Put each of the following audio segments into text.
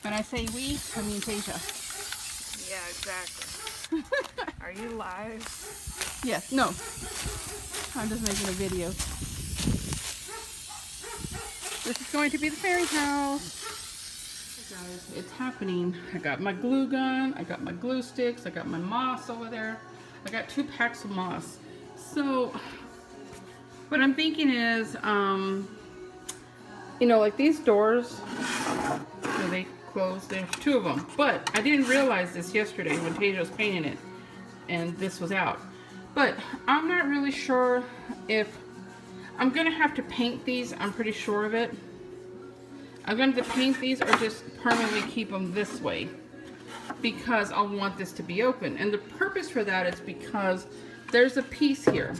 When I say we, I mean Tasia. Yeah, exactly. Are you live? Yes, no. I'm just making a video. This is going to be the fairy house. Hey guys, it's happening. I got my glue gun, I got my glue sticks, I got my moss over there. I got 2 packs of moss. So, what I'm thinking is, you know, like these doors, they close, there's 2 of them. But I didn't realize this yesterday when Tasia was painting it, and this was out. But I'm not really sure if I'm gonna have to paint these. I'm pretty sure of it. I'm going to paint these or just permanently keep them this way because I want this to be open. And the purpose for that is because there's a piece here.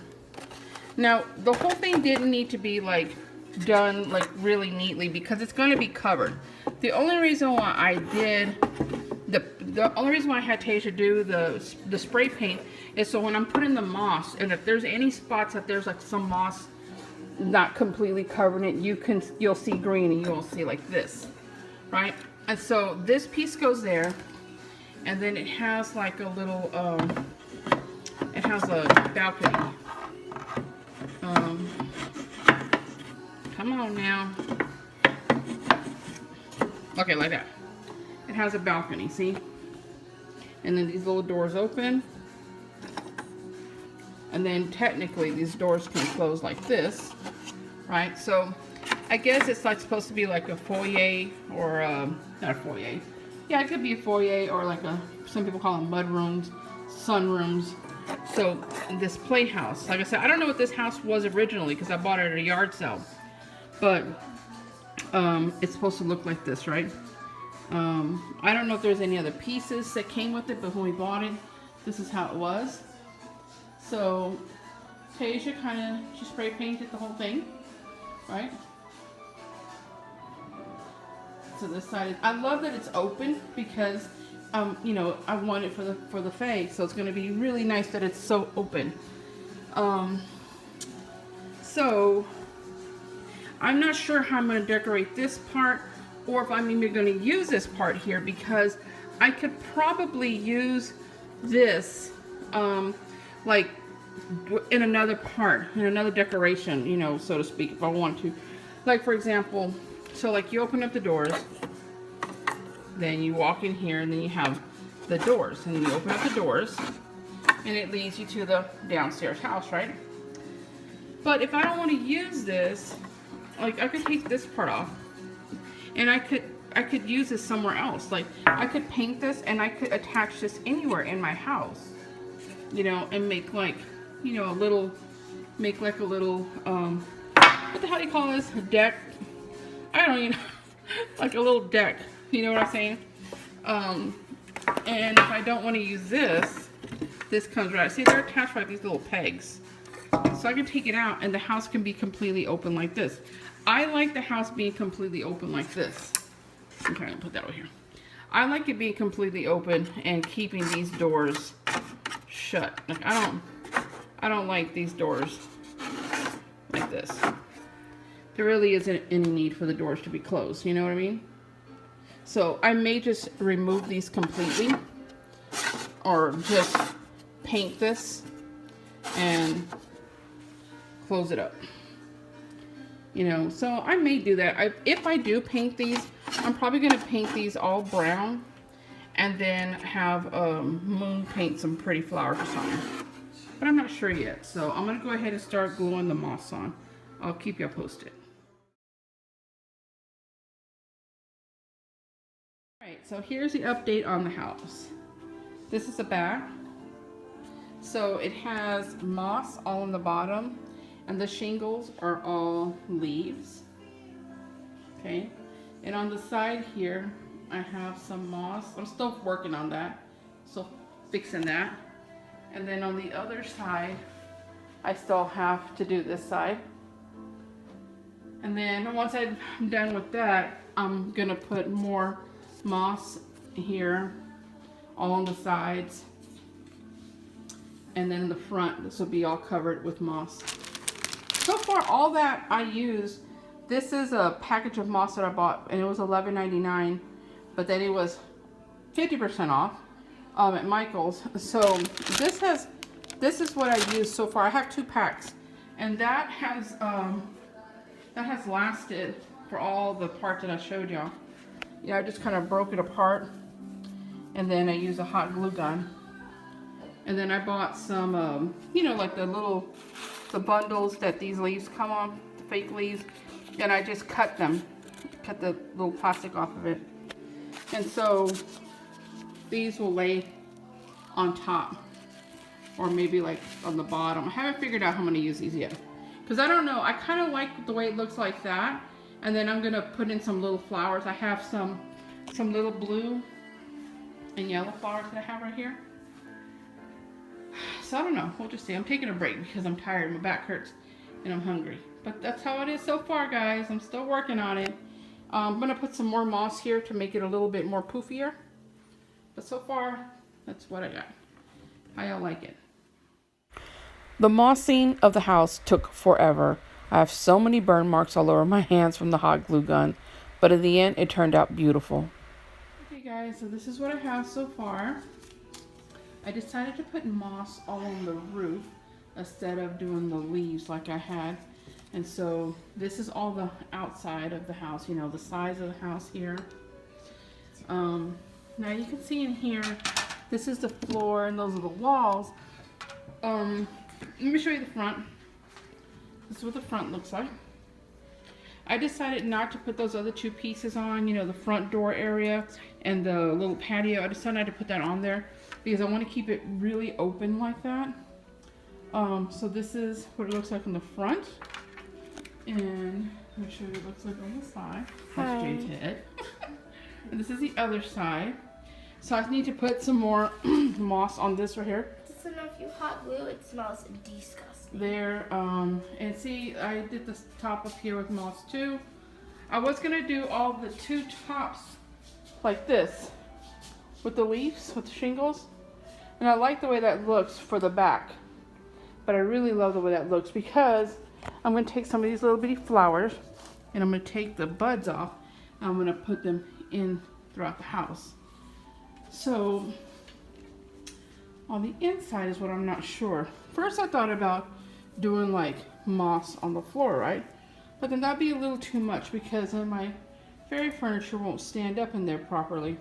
Now, the whole thing didn't need to be like done like really neatly because it's going to be covered. The only reason why I did the only reason why I had Tasia do the spray paint is so when I'm putting the moss, and if there's any spots that there's like some moss not completely covering it, you'll see green and you'll see like this, right? And so this piece goes there, and then it has like a little it has a balcony. Come on now. Okay, like that. It has a balcony, see? And then these little doors open. And then technically these doors can close like this, right? So I guess it's like supposed to be like a foyer or not a foyer. Yeah, it could be a foyer or like some people call them mud rooms, sun rooms. So this playhouse, like I said, I don't know what this house was originally because I bought it at a yard sale, but it's supposed to look like this, right? I don't know if there's any other pieces that came with it, but when we bought it, this is how it was. So Tasia she spray painted the whole thing, right? So this side, I love that it's open because, you know, I want it for the Fae, so it's going to be really nice that it's so open. So I'm not sure how I'm going to decorate this part, or if I'm even going to use this part here, because I could probably use this, like in another part, in another decoration, you know, so to speak, if I want to. Like for example, so like you open up the doors, then you walk in here, and then you have the doors, and then you open up the doors, and it leads you to the downstairs house, right? But if I don't want to use this, like I could take this part off, and I could use this somewhere else. Like I could paint this, and I could attach this anywhere in my house, you know, and make like, you know, make like a little, what the hell do you call this? A deck? I don't even know. Like a little deck. You know what I'm saying? And if I don't want to use this, this comes right. See, they're attached by these little pegs. So I can take it out, and the house can be completely open like this. I like the house being completely open like this. Okay, I'm gonna put that over here. I like it being completely open and keeping these doors shut. Like I don't like these doors like this. There really isn't any need for the doors to be closed, you know what I mean? So I may just remove these completely, or just paint this and close it up. You know, so I may do that. If I do paint these, I'm probably going to paint these all brown, and then have Moon paint some pretty flowers or something. But I'm not sure yet. So I'm going to go ahead and start gluing the moss on. I'll keep you posted. Alright, so here's the update on the house. This is the back. So it has moss all on the bottom, and the shingles are all leaves. Okay, and on the side here I have some moss. I'm still working on that, so fixing that. And then on the other side I still have to do this side. And then once I'm done with that, I'm gonna put more moss here all on the sides, and then in the front this will be all covered with moss. So far all that I use, this is a package of moss that I bought, and it was $11.99, but then it was 50% off at Michael's. So this is what I used so far. I have 2 packs, and that has lasted for all the parts that I showed y'all. Yeah, I just kind of broke it apart, and then I used a hot glue gun. And then I bought some, you know, like the bundles that these leaves come on, the fake leaves, and I just cut the little plastic off of it. And so these will lay on top, or maybe like on the bottom. I haven't figured out how I'm gonna use these yet, because I don't know. I kind of like the way it looks like that, and then I'm gonna put in some little flowers. I have some little blue and yellow flowers that I have right here. So I don't know, we'll just see. I'm taking a break because I'm tired, my back hurts, and I'm hungry. But that's how it is so far, guys. I'm still working on it. I'm gonna put some more moss here to make it a little bit more poofier. But so far, that's what I got. How y'all like it? The mossing of the house took forever. I have so many burn marks all over my hands from the hot glue gun, but in the end, it turned out beautiful. Okay guys, so this is what I have so far. I decided to put moss all on the roof instead of doing the leaves like I had. And so this is all the outside of the house, you know, the sides of the house here. Now you can see in here, this is the floor and those are the walls. Let me show you the front. This is what the front looks like. I decided not to put those other 2 pieces on, you know, the front door area and the little patio. I decided not to put that on there because I want to keep it really open like that. So this is what it looks like on the front. And let me show you what it looks like on the side. That's Jade's head. And this is the other side. So I need to put some more moss on this right here. Just enough you hot glue, it smells disgusting. There, and see, I did the top up here with moss too. I was gonna do all the 2 tops like this with the leaves, with the shingles, and I like the way that looks for the back. But I really love the way that looks because I'm gonna take some of these little bitty flowers and I'm gonna take the buds off and I'm gonna put them in throughout the house. So on the inside is what I'm not sure. First I thought about doing like moss on the floor, right? But then that'd be a little too much because then my fairy furniture won't stand up in there properly.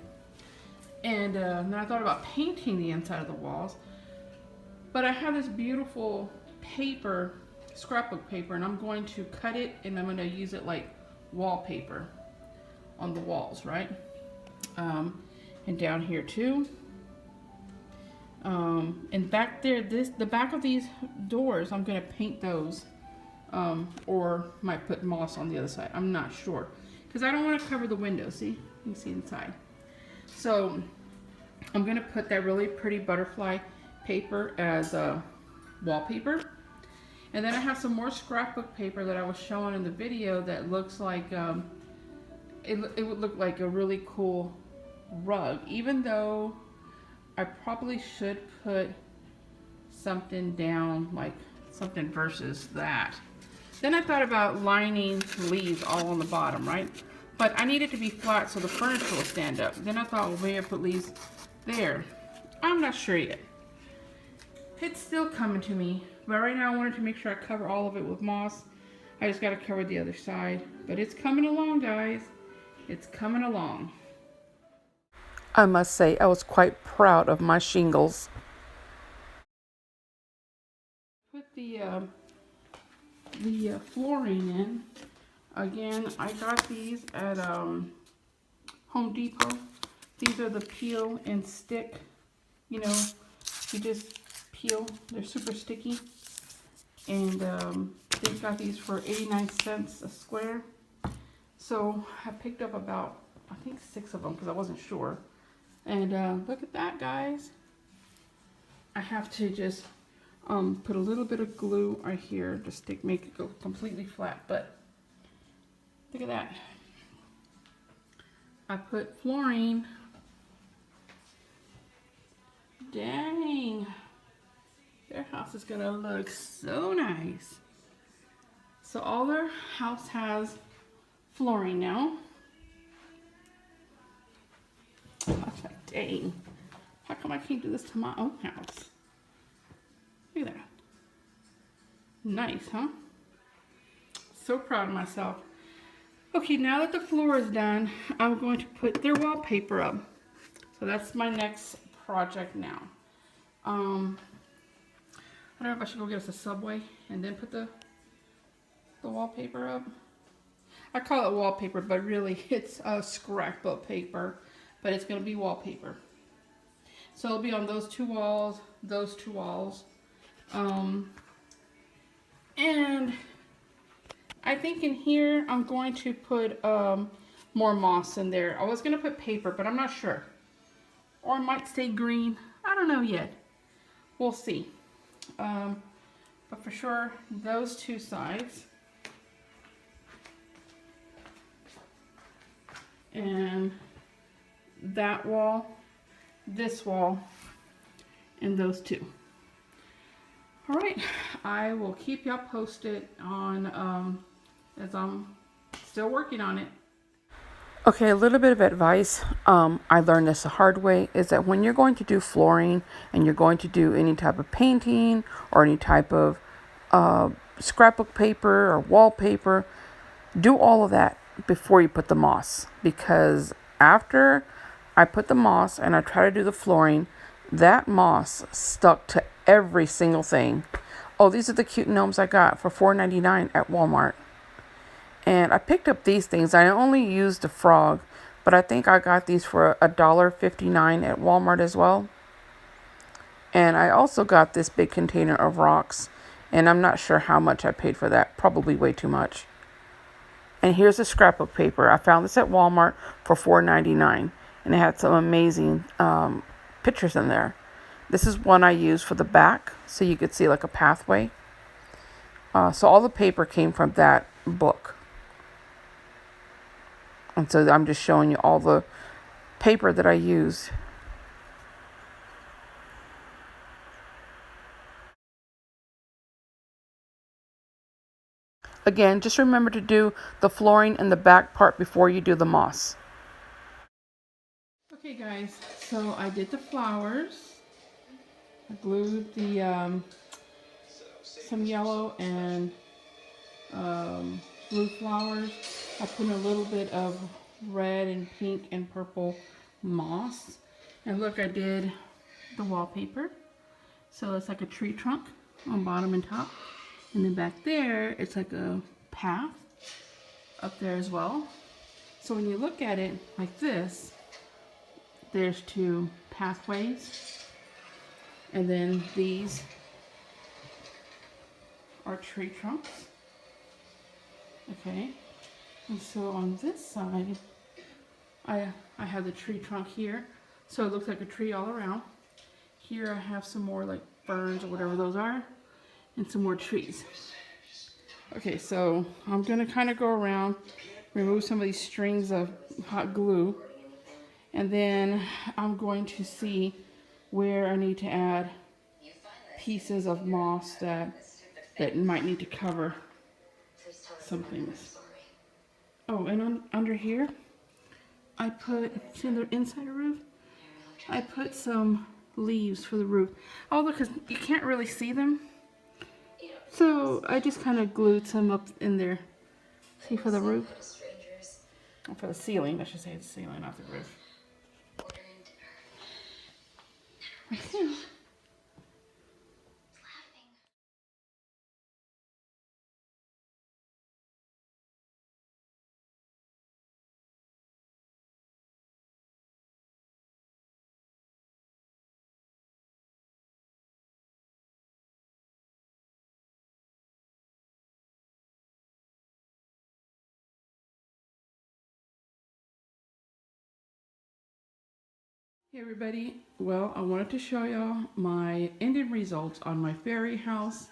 And then I thought about painting the inside of the walls. But I have this beautiful paper, scrapbook paper, and I'm going to cut it and I'm going to use it like wallpaper on the walls, right? And down here too. And back there, the back of these doors, I'm gonna paint those, or might put moss on the other side. I'm not sure, because I don't want to cover the windows. See, you can see inside. So I'm gonna put that really pretty butterfly paper as wallpaper, and then I have some more scrapbook paper that I was showing in the video that looks like it would look like a really cool rug, even though I probably should put something down, like something versus that. Then I thought about lining leaves all on the bottom, right? But I need it to be flat so the furniture will stand up. Then I thought, well, maybe I put leaves there. I'm not sure yet. It's still coming to me. But right now I wanted to make sure I cover all of it with moss. I just got to cover the other side. But it's coming along, guys. It's coming along. I must say, I was quite proud of my shingles. Put the flooring in. Again, I got these at Home Depot. These are the peel and stick. You know, you just peel. They're super sticky. And they got these for 89 cents a square. So I picked up about, I think 6 of them because I wasn't sure. And look at that, guys. I have to just put a little bit of glue right here to make it go completely flat. But look at that. I put flooring. Dang. Their house is gonna look so nice. So all their house has flooring now. Dang. How come I can't do this to my own house? Look at that. Nice, huh? So proud of myself. Okay, now that the floor is done, I'm going to put their wallpaper up. So that's my next project now. I don't know if I should go get us a Subway and then put the wallpaper up. I call it wallpaper, but really it's a scrapbook paper, but it's going to be wallpaper. So it'll be on those two walls, and I think in here I'm going to put more moss in there. I was going to put paper, but I'm not sure. Or it might stay green. I don't know yet. We'll see. But for sure, those two sides. And that wall, this wall, and those two. All right, I will keep y'all posted on as I'm still working on it. Okay, a little bit of advice. I learned this the hard way, is that when you're going to do flooring and you're going to do any type of painting or any type of scrapbook paper or wallpaper, do all of that before you put the moss, because after I put the moss and I try to do the flooring, that moss stuck to every single thing. Oh, these are the cute gnomes I got for $4.99 at Walmart. And I picked up these things. I only used a frog, but I think I got these for $1.59 at Walmart as well. And I also got this big container of rocks, and I'm not sure how much I paid for that. Probably way too much. And here's the scrapbook paper. I found this at Walmart for $4.99, and it had some amazing pictures in there. This is one I used for the back, so you could see like a pathway. So all the paper came from that book. And so I'm just showing you all the paper that I used. Again, just remember to do the flooring in the back part before you do the moss. Okay guys, so I did the flowers. I glued the some yellow and blue flowers. I put in a little bit of red and pink and purple moss. And look, I did the wallpaper. So it's like a tree trunk on bottom and top. And then back there, it's like a path up there as well. So when you look at it like this, there's two pathways. And then these are tree trunks. Okay. And so on this side, I have the tree trunk here. So it looks like a tree all around. Here I have some more like ferns or whatever those are, and some more trees. Okay, so I'm gonna kind of go around, remove some of these strings of hot glue, and then I'm going to see where I need to add pieces of moss that might need to cover some things. Oh, and under here, I put, see the inside the roof? I put some leaves for the roof. Oh, look, because you can't really see them. So I just kind of glued some up in there. See, for the roof? Or for the ceiling, I should say, the ceiling, not the roof. Okay. Hey everybody, well, I wanted to show y'all my ended results on my Faerie house.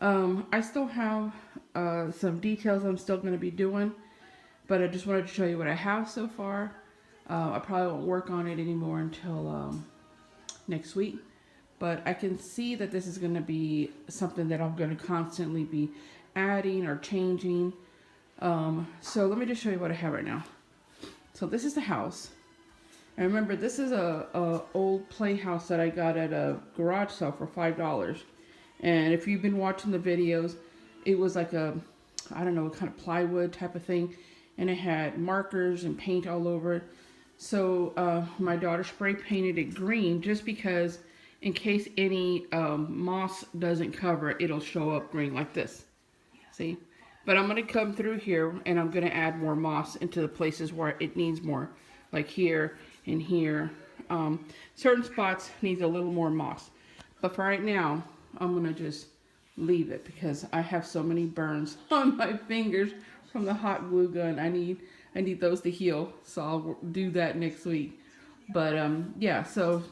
I still have some details I'm still going to be doing, but I just wanted to show you what I have so far. I probably won't work on it anymore until next week, but I can see that this is going to be something that I'm going to constantly be adding or changing. So let me just show you what I have right now. So this is the house. I remember this is a old playhouse that I got at a garage sale for $5. And if you've been watching the videos, it was like a, I don't know, kind of plywood type of thing. And it had markers and paint all over it. So my daughter spray painted it green just because in case any moss doesn't cover it, it'll show up green like this. See? But I'm going to come through here and I'm going to add more moss into the places where it needs more. Like here and here. Certain spots needs a little more moss. But for right now, I'm going to just leave it because I have so many burns on my fingers from the hot glue gun. I need those to heal. So I'll do that next week. But yeah, so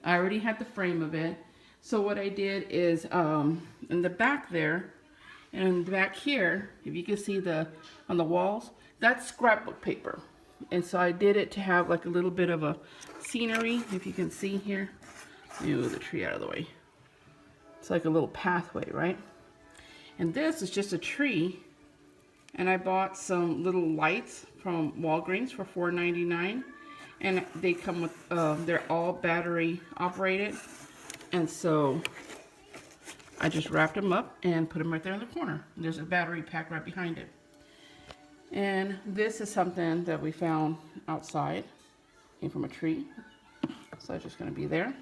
I already had the frame of it. So what I did is in the back there, and back here, if you can see on the walls, that's scrapbook paper. And so I did it to have like a little bit of a scenery, if you can see here. Let me move the tree out of the way. It's like a little pathway, right? And this is just a tree. And I bought some little lights from Walgreens for $4.99. And they come with, they're all battery operated. And so I just wrapped them up and put them right there in the corner. There's a battery pack right behind it. And this is something that we found outside. Came from a tree. So it's just going to be there.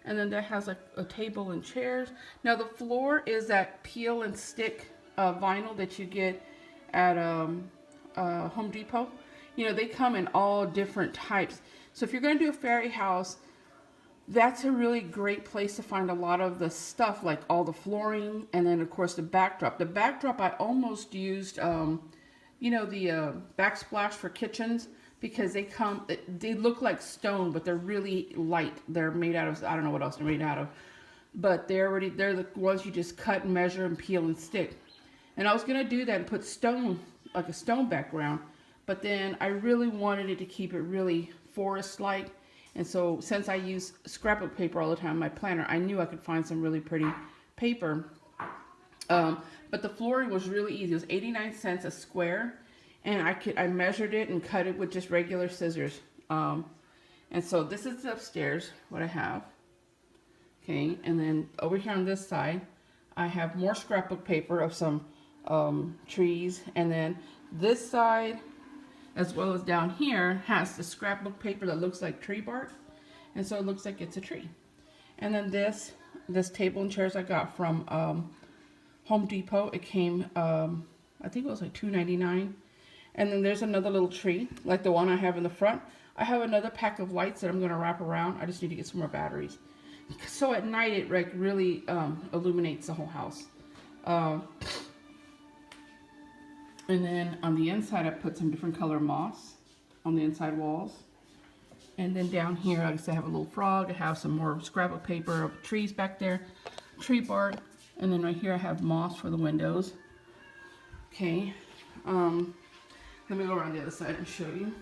And then that has like a table and chairs. Now the floor is that peel and stick vinyl that you get at Home Depot. You know, they come in all different types. So if you're going to do a fairy house, that's a really great place to find a lot of the stuff, like all the flooring, and then of course the backdrop. The backdrop I almost used, you know, the backsplash for kitchens, because they look like stone, but they're really light. They're made out of, I don't know what else they're made out of, but they're the ones you just cut and measure and peel and stick. And I was gonna do that and put stone, like a stone background, but then I really wanted it to keep it really forest-like. And so since I use scrapbook paper all the time in my planner, I knew I could find some really pretty paper. But the flooring was really easy. It was 89 cents a square. And I measured it and cut it with just regular scissors. And so this is upstairs, what I have. Okay, and then over here on this side, I have more scrapbook paper of some trees. And then this side, as well as down here, has the scrapbook paper that looks like tree bark. And so it looks like it's a tree. And then this table and chairs I got from Home Depot. It came, I think it was like $2.99. And then there's another little tree, like the one I have in the front. I have another pack of lights that I'm going to wrap around. I just need to get some more batteries. So at night, it like really illuminates the whole house. And then on the inside, I put some different color moss on the inside walls. And then down here, like I said, I have a little frog. I have some more scrapbook paper of trees back there, tree bark. And then right here, I have moss for the windows. Okay. Let me go around the other side and show you.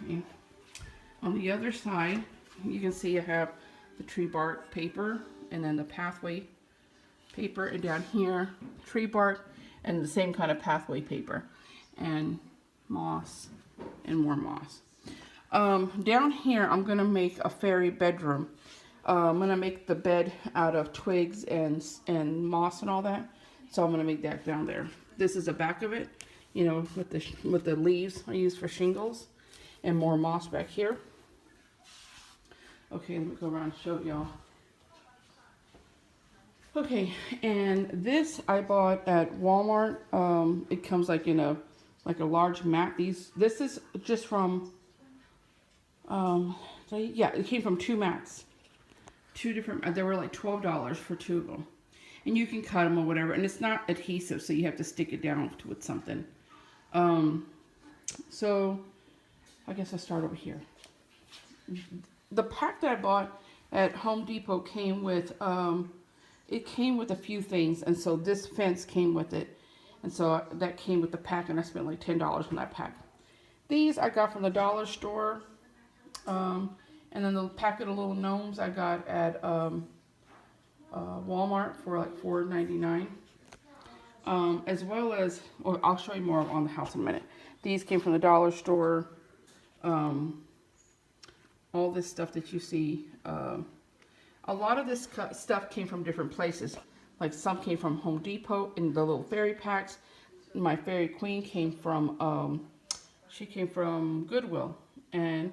Okay. On the other side, you can see I have the tree bark paper and then the pathway paper, and down here, tree bark and the same kind of pathway paper and moss and more moss. Down here, I'm gonna make a fairy bedroom. I'm gonna make the bed out of twigs and moss and all that. So I'm gonna make that down there. This is the back of it. You know, with the leaves I use for shingles, and more moss back here. Okay, let me go around and show y'all. Okay, and this I bought at Walmart. It comes like in a large mat. This is just from yeah, it came from 2 mats, 2 different. They were like $12 for 2 of them, and you can cut them or whatever. And it's not adhesive, so you have to stick it down with something. So I guess I'll start over here. The pack that I bought at Home Depot came with it came with a few things, and so this fence came with it, and so that came with the pack, and I spent like $10 on that pack. These I got from the dollar store, and then the packet of little gnomes I got at Walmart for like $4.99. As well as, well, I'll show you more on the house in a minute. These came from the dollar store. all this stuff that you see. A lot of this stuff came from different places. Like some came from Home Depot in the little fairy packs. My fairy queen came from, she came from Goodwill. And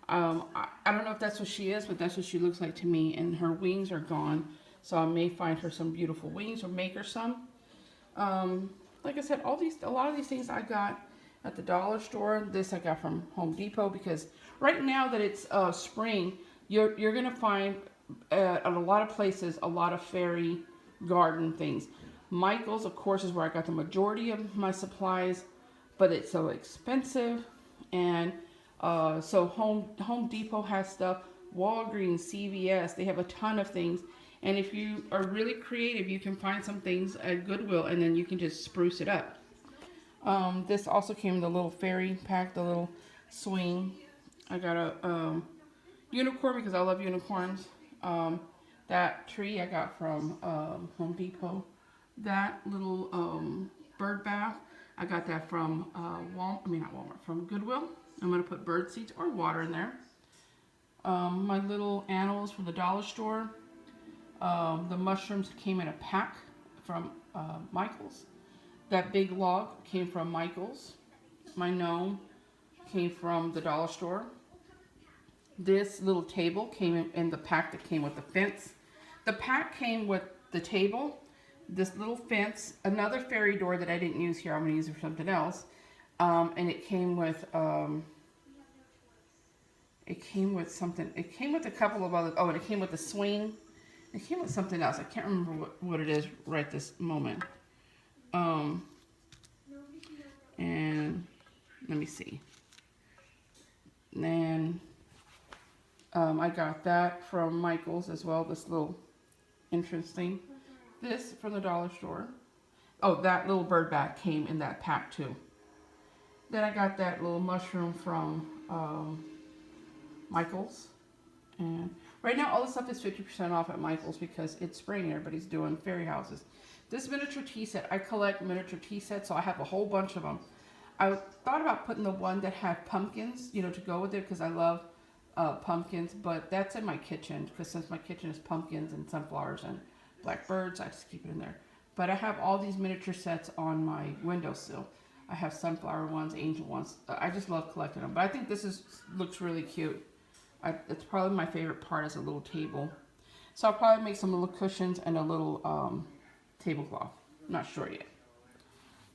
I don't know if that's what she is, but that's what she looks like to me. And her wings are gone. So I may find her some beautiful wings or make her some. Like I said, a lot of these things I got at the dollar store. This I got from Home Depot because right now that it's spring, you're gonna find at a lot of places a lot of fairy garden things. Michael's, of course, is where I got the majority of my supplies, but it's so expensive. And so Home Depot has stuff. Walgreens, CVS, they have a ton of things. And if you are really creative, you can find some things at Goodwill, and then you can just spruce it up. This also came in the little fairy pack, the little swing. I got a unicorn because I love unicorns. That tree I got from Home Depot. That little bird bath, I got that from from Goodwill. I'm going to put bird seeds or water in there. My little animals from the dollar store. The mushrooms came in a pack from Michael's. That big log came from Michael's. My gnome came from the dollar store. This little table came in the pack that came with the fence. The pack came with the table, this little fence, another fairy door that I didn't use here. I'm going to use it for something else. And it came with something. It came with a couple of other. Oh, and it came with the swing. It came with something else. I can't remember what it is right this moment. And let me see. And then I got that from Michael's as well. This little entrance thing. This from the dollar store. Oh, that little bird bath came in that pack too. Then I got that little mushroom from Michael's. And right now, all the stuff is 50% off at Michael's because it's spring and everybody's doing fairy houses. This miniature tea set, I collect miniature tea sets, so I have a whole bunch of them. I thought about putting the one that had pumpkins, to go with it because I love pumpkins, but that's in my kitchen because since my kitchen is pumpkins and sunflowers and blackbirds, I just keep it in there. But I have all these miniature sets on my windowsill. I have sunflower ones, angel ones. I just love collecting them. But I think this looks really cute. It's probably my favorite part is a little table. So I'll probably make some little cushions and a little tablecloth. I'm not sure yet.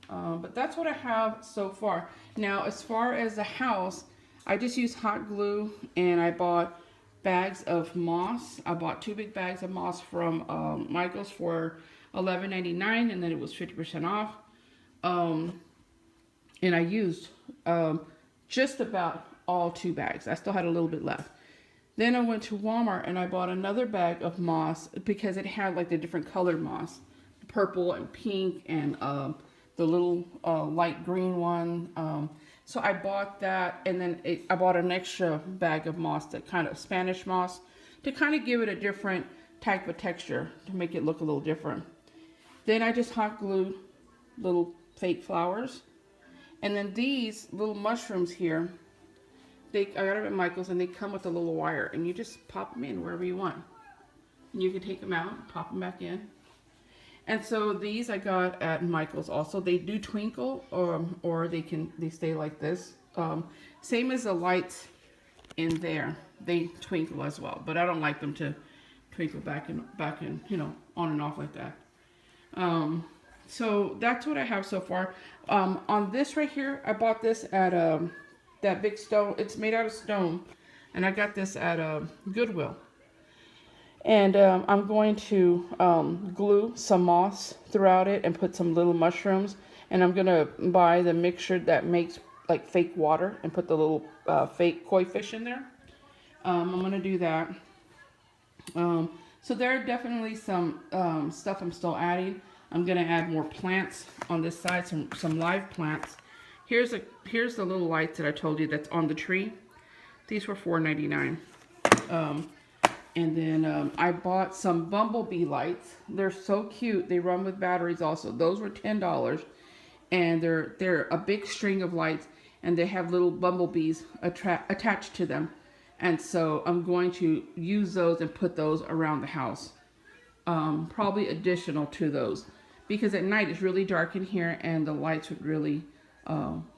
But that's what I have so far. Now, as far as the house, I just used hot glue and I bought bags of moss. I bought 2 big bags of moss from Michael's for $11.99 and then it was 50% off. And I used just about all 2 bags. I still had a little bit left. Then I went to Walmart and I bought another bag of moss because it had like the different colored moss. Purple and pink and the little light green one. So I bought that and then I bought an extra bag of moss, that kind of Spanish moss, to kind of give it a different type of texture, to make it look a little different. Then I just hot glued little fake flowers. And then these little mushrooms here, I got them at Michael's and they come with a little wire and you just pop them in wherever you want. And you can take them out, pop them back in. And so these I got at Michael's also. They do twinkle or they stay like this. Same as the lights in there. They twinkle as well, but I don't like them to twinkle back and on and off like that. So that's what I have so far. On this right here, I bought this at that big stone. It's made out of stone, and I got this at Goodwill. And I'm going to glue some moss throughout it and put some little mushrooms. And I'm going to buy the mixture that makes like fake water and put the little fake koi fish in there. I'm going to do that. So there are definitely some stuff I'm still adding. I'm going to add more plants on this side, some live plants. Here's the little lights that I told you that's on the tree. These were $4.99. And then I bought some bumblebee lights. They're so cute. They run with batteries also. Those were $10. And they're a big string of lights. and they have little bumblebees attached to them. And so I'm going to use those and put those around the house. Probably additional to those, because at night it's really dark in here and the lights would really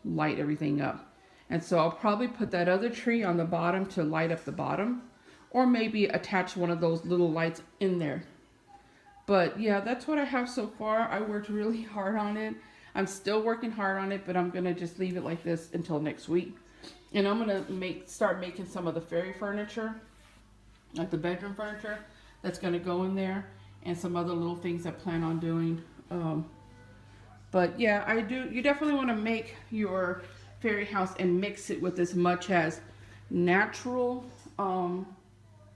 light everything up. And so I'll probably put that other tree on the bottom to light up the bottom, or maybe attach one of those little lights in there. But yeah, that's what I have so far. I worked really hard on it. I'm still working hard on it, but I'm gonna just leave it like this until next week. And I'm gonna start making some of the fairy furniture, like the bedroom furniture that's gonna go in there, and some other little things I plan on doing. But yeah, you definitely want to make your fairy house and mix it with as much as natural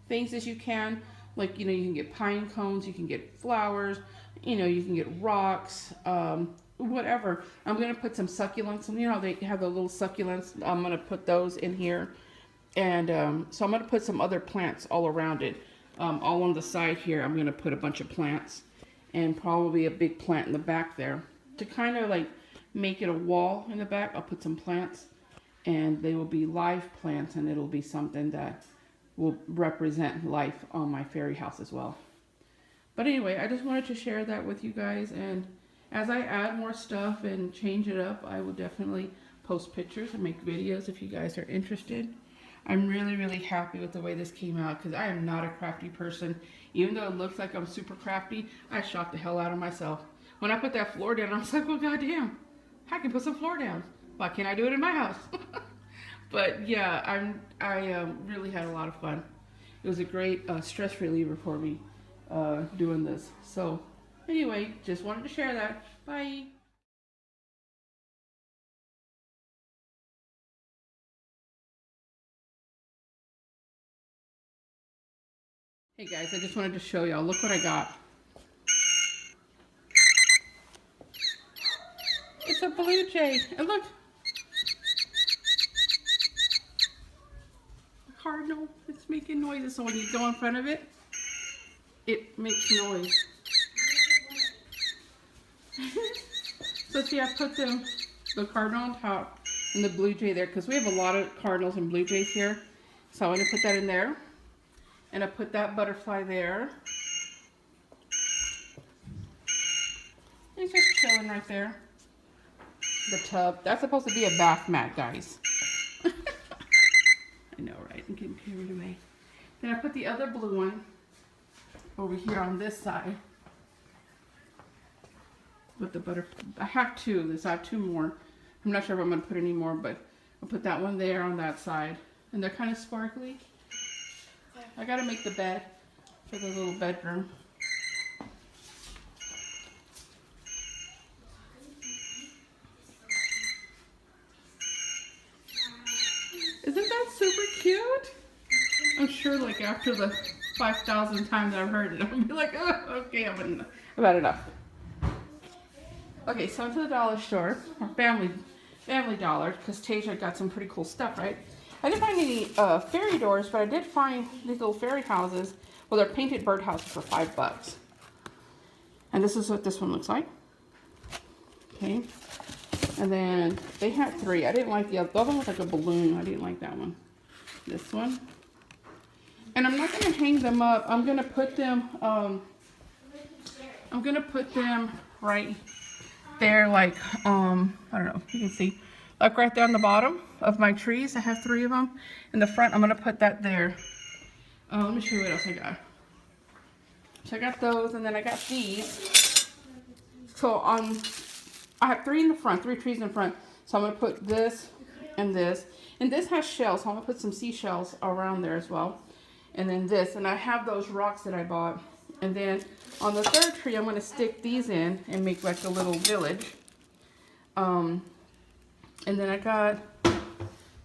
things as you can. Like, you know, you can get pine cones, you can get flowers, you know, you can get rocks, whatever. I'm going to put some succulents, and you know, they have the little succulents. I'm going to put those in here. And so I'm going to put some other plants all around it. All on the side here, I'm going to put a bunch of plants, and probably a big plant in the back there. To kind of like make it a wall in the back, I'll put some plants, and they will be live plants, and it'll be something that will represent life on my fairy house as well. But anyway, I just wanted to share that with you guys, and as I add more stuff and change it up, I will definitely post pictures and make videos if you guys are interested. I'm really, really happy with the way this came out, because I am not a crafty person. Even though it looks like I'm super crafty, I shocked the hell out of myself. When I put that floor down, I was like, well, goddamn, I can put some floor down. Why can't I do it in my house? But yeah, I really had a lot of fun. It was a great stress reliever for me doing this. So anyway, just wanted to share that. Bye. Hey guys, I just wanted to show y'all. Look what I got. It's a blue jay. And look. A cardinal. It's making noises. So when you go in front of it, it makes noise. So see, I put the cardinal on top and the blue jay there, because we have a lot of cardinals and blue jays here. So I'm going to put that in there. And I put that butterfly there. He's just chilling right there. The tub. That's supposed to be a bath mat, guys. I know, right? I'm getting carried away. Then I put the other blue one over here on this side. With the butterfly. I have two. I have two more. I'm not sure if I'm going to put any more, but I'll put that one there on that side. And they're kind of sparkly. I gotta make the bed for the little bedroom. Isn't that super cute? I'm sure like after the 5,000 times I've heard it, I'll be like, oh, okay, I've had enough. Okay, so into the dollar store, or Family Dollar, because Tasia got some pretty cool stuff, right? I didn't find any fairy doors, but I did find these little fairy houses. Well, they're painted bird houses for $5. And this is what this one looks like. Okay. And then they had three. I didn't like the other one was like a balloon. I didn't like that one. This one. And I'm not going to hang them up. I'm going to put them, right there, like, I don't know, you can see. Like right there on the bottom of my trees. I have three of them. In the front, I'm going to put that there. Let me show you what else I got. So I got those, and then I got these. So I have three in the front, 3 trees in the front. So I'm going to put this and this. And this has shells, so I'm going to put some seashells around there as well. And then this. And I have those rocks that I bought. And then on the third tree, I'm going to stick these in and make like a little village. And then I got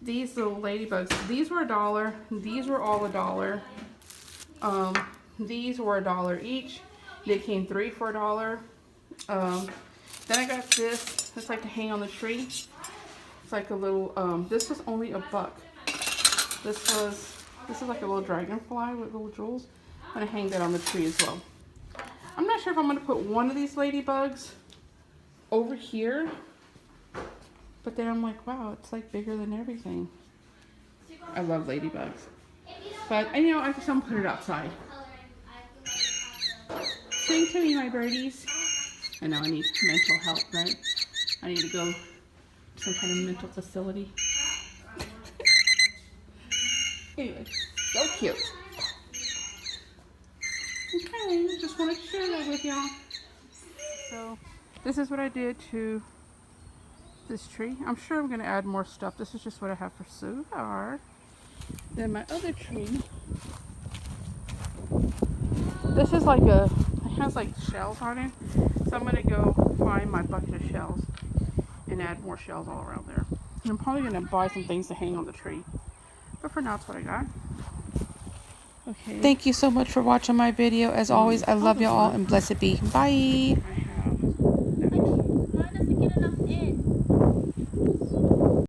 these little ladybugs. These were $1. These were all $1. These were $1 each. They came 3 for $1. Then I got this. It's like to hang on the tree. It's like a little. This was only $1. This is like a little dragonfly with little jewels. I'm gonna hang that on the tree as well. I'm not sure if I'm gonna put one of these ladybugs over here. But then I'm like, wow, it's like bigger than everything. I love ladybugs. But, I just don't put it outside. Sing to me, my birdies. I know I need mental help, right? I need to go to some kind of mental facility. Anyway, so cute. Okay, just wanted to share that with y'all. So, this is what I did to this tree. I'm sure I'm going to add more stuff. This is just what I have for so far. Then my other tree. This is like it has like shells on it. So I'm going to go find my bucket of shells and add more shells all around there. And I'm probably going to buy some things to hang on the tree. But for now, that's what I got. Okay. Thank you so much for watching my video. As always, I love you all and blessed be. Bye. I have